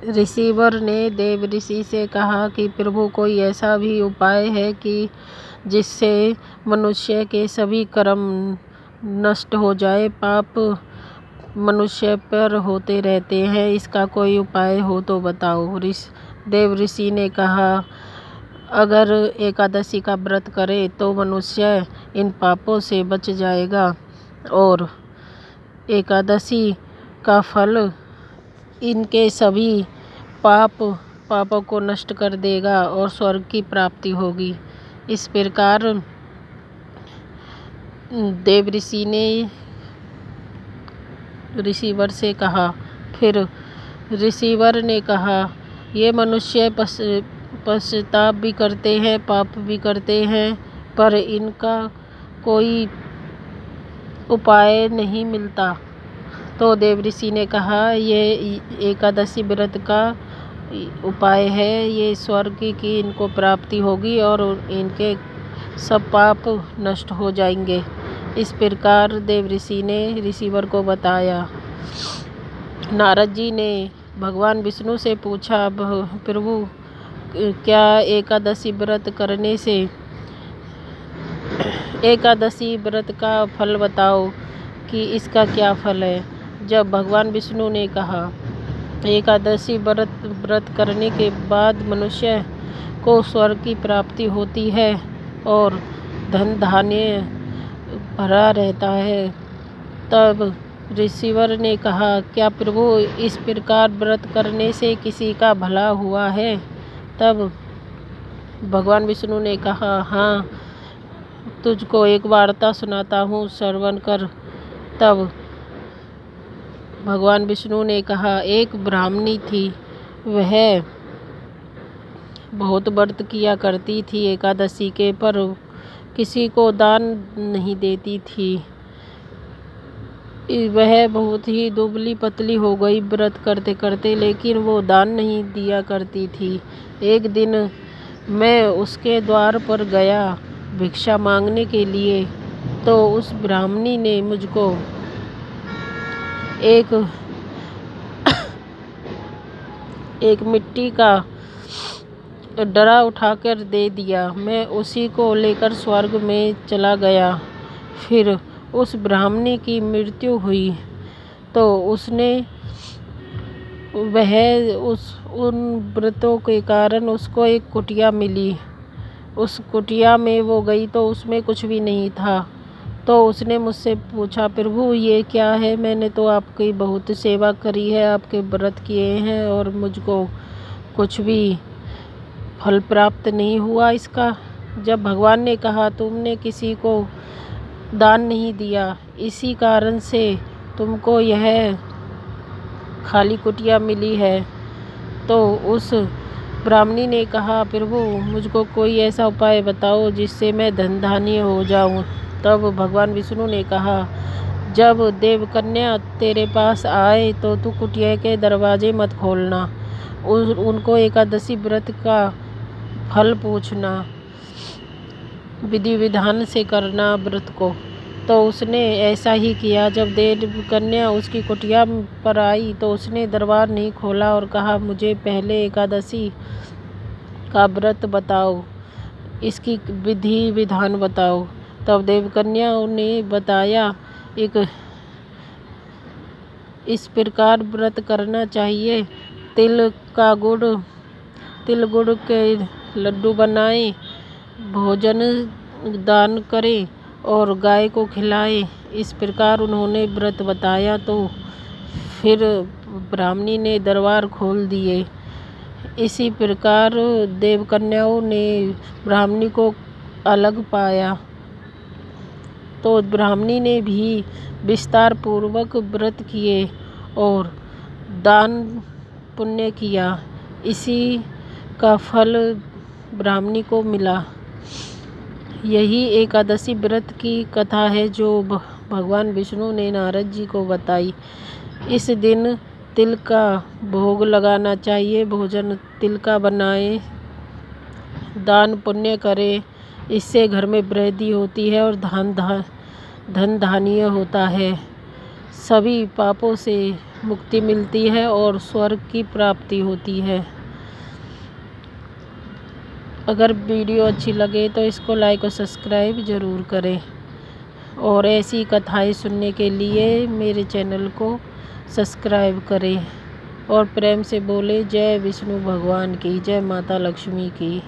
Receiver ने देव ऋषि से कहा कि प्रभु, कोई ऐसा भी उपाय है कि जिससे मनुष्य के सभी कर्म नष्ट हो जाए? पाप मनुष्य पर होते रहते हैं, इसका कोई उपाय हो तो बताओ। देव ऋषि ने कहा, अगर एकादशी का व्रत करे तो मनुष्य इन पापों से बच जाएगा और एकादशी का फल इनके सभी पापों को नष्ट कर देगा और स्वर्ग की प्राप्ति होगी। इस प्रकार देव ऋषि ने रिसीवर से कहा। फिर रिसीवर ने कहा, ये मनुष्य पश्चाताप भी करते हैं, पाप भी करते हैं, पर इनका कोई उपाय नहीं मिलता। तो देव ऋषि ने कहा, ये एकादशी व्रत का उपाय है, ये स्वर्ग की इनको प्राप्ति होगी और इनके सब पाप नष्ट हो जाएंगे। इस प्रकार देव ऋषि ने रिसीवर को बताया। नारद जी ने भगवान विष्णु से पूछा, प्रभु, क्या एकादशी व्रत करने से एकादशी व्रत का फल बताओ कि इसका क्या फल है? जब भगवान विष्णु ने कहा, एकादशी व्रत करने के बाद मनुष्य को स्वर्ग की प्राप्ति होती है और धन धान्य भरा रहता है, तब रिसीवर ने कहा, क्या प्रभु, इस प्रकार व्रत करने से किसी का भला हुआ है? तब भगवान विष्णु ने कहा, हाँ, तुझको एक वार्ता सुनाता हूँ, श्रवण कर। तब भगवान विष्णु ने कहा, एक ब्राह्मणी थी, वह बहुत व्रत किया करती थी एकादशी के, पर किसी को दान नहीं देती थी। वह बहुत ही दुबली पतली हो गई व्रत करते करते, लेकिन वो दान नहीं दिया करती थी। एक दिन मैं उसके द्वार पर गया भिक्षा मांगने के लिए, तो उस ब्राह्मणी ने मुझको एक मिट्टी का डरा उठाकर दे दिया। मैं उसी को लेकर स्वर्ग में चला गया। फिर उस ब्राह्मणी की मृत्यु हुई तो उन व्रतों के कारण उसको एक कुटिया मिली। उस कुटिया में वो गई तो उसमें कुछ भी नहीं था। तो उसने मुझसे पूछा, प्रभु, ये क्या है? मैंने तो आपकी बहुत सेवा करी है, आपके व्रत किए हैं और मुझको कुछ भी फल प्राप्त नहीं हुआ इसका। जब भगवान ने कहा, तुमने किसी को दान नहीं दिया, इसी कारण से तुमको यह खाली कुटिया मिली है। तो उस ब्राह्मणी ने कहा, प्रभु, मुझको कोई ऐसा उपाय बताओ जिससे मैं धन धान्य हो जाऊं। तब भगवान विष्णु ने कहा, जब देवकन्या तेरे पास आए तो तू कुटिया के दरवाजे मत खोलना, उनको एकादशी व्रत का फल पूछना, विधि विधान से करना व्रत को। तो उसने ऐसा ही किया। जब देवकन्या उसकी कुटिया पर आई तो उसने दरबार नहीं खोला और कहा, मुझे पहले एकादशी का व्रत बताओ, इसकी विधि विधान बताओ। तब देवकन्या ने बताया, इस प्रकार व्रत करना चाहिए। तिल गुड़ के लड्डू बनाएं, भोजन दान करें और गाय को खिलाएं। इस प्रकार उन्होंने व्रत बताया। तो फिर ब्राह्मणी ने दरबार खोल दिए। इसी प्रकार देवकन्याओं ने ब्राह्मणी को अलग पाया। तो ब्राह्मणी ने भी विस्तार पूर्वक व्रत किए और दान पुण्य किया। इसी का फल ब्राह्मणी को मिला। यही एकादशी व्रत की कथा है जो भगवान विष्णु ने नारद जी को बताई। इस दिन तिल का भोग लगाना चाहिए, भोजन तिल का बनाएं, दान पुण्य करें। इससे घर में वृद्धि होती है और धन धान्य होता है। सभी पापों से मुक्ति मिलती है और स्वर्ग की प्राप्ति होती है। अगर वीडियो अच्छी लगे तो इसको लाइक और सब्सक्राइब ज़रूर करें और ऐसी कथाएं सुनने के लिए मेरे चैनल को सब्सक्राइब करें और प्रेम से बोले जय विष्णु भगवान की, जय माता लक्ष्मी की।